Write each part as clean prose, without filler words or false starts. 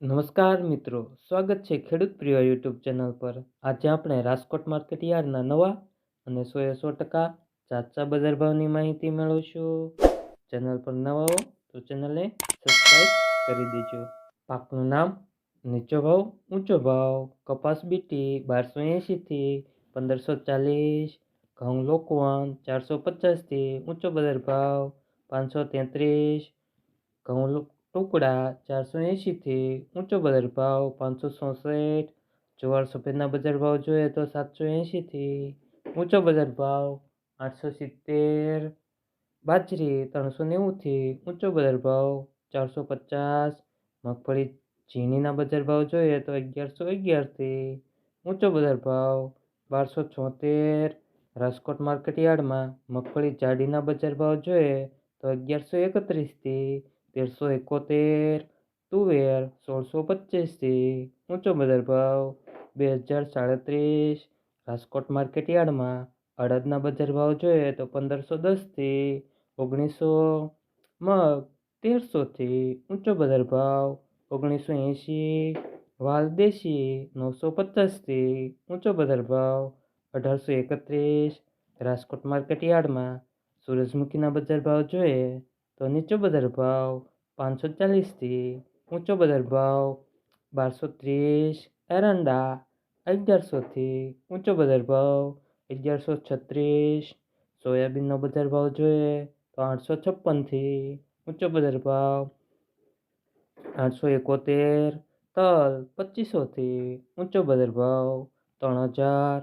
નમસ્કાર મિત્રો, સ્વાગત છે ખેડૂત પ્રિય યુટ્યુબ ચેનલ પર। આજે આપણે રાજકોટ માર્કેટ યાર્ડના નવા અને 100% સાચા બજાર ભાવની માહિતી મેળવીશું। ચેનલ પર નવા હો તો ચેનલને સબસ્ક્રાઈબ કરી દેજો। પાકનું નામ, નીચો ભાવ, ઊંચો ભાવ। કપાસ બીટી 1280 થી 1540, ઘઉં લોકવન 450 થી ઊંચો બજાર ભાવ 533, ઘઉં ટુકડા 480 થી ઊંચો બજાર ભાવ 567, જુવાર સફેદના બજાર ભાવ જોઈએ તો 780 થી ઊંચો બજાર ભાવ 870, બાજરી 390 થી ઊંચો બજાર ભાવ 450, મગફળી ઝીણીના બજાર ભાવ જોઈએ તો 1111 થી ઊંચો બજાર ભાવ 1274। રાજકોટ માર્કેટ યાર્ડમાં મગફળી જાડીના બજાર ભાવ જોઈએ તો 1131 થી 1371, તુવેર 1625 થી ઊંચો બજાર ભાવ 2037। રાજકોટ માર્કેટ યાર્ડમાં અડદના બજાર ભાવ જોઈએ તો 1510 થી 1900, મગ 1300 થી ઊંચો બજાર ભાવ 1980, વાલ દેશી 950 થી ઊંચો બજાર ભાવ 1831। રાજકોટ માર્કેટ યાર્ડમાં સૂરજમુખીના બજાર ભાવ જોઈએ તો નીચો બજાર ભાવ 540 થી ઊંચો બજાર ભાવ 1230, એરંડા 1100 થી ઊંચો બજાર ભાવ 1136। સોયાબીનનો બજાર ભાવ જોઈએ તો 856 થી ઊંચો બજાર ભાવ 871, તલ 2500 થી ઊંચો બજાર ભાવ 3000।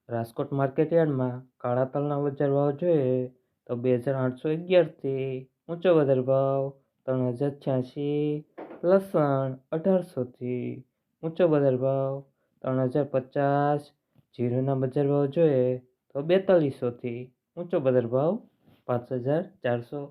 રાજકોટ માર્કેટ યાર્ડમાં કાળા તલના બજાર ભાવ જોઈએ તો 2811 થી ઊંચો બજાર ભાવ 3086, લસણ 1800 થી ઊંચો બજાર ભાવ 3050, જીરુના બજાર ભાવ જોઈએ તો 4200 થી ઊંચો બજાર ભાવ 5400।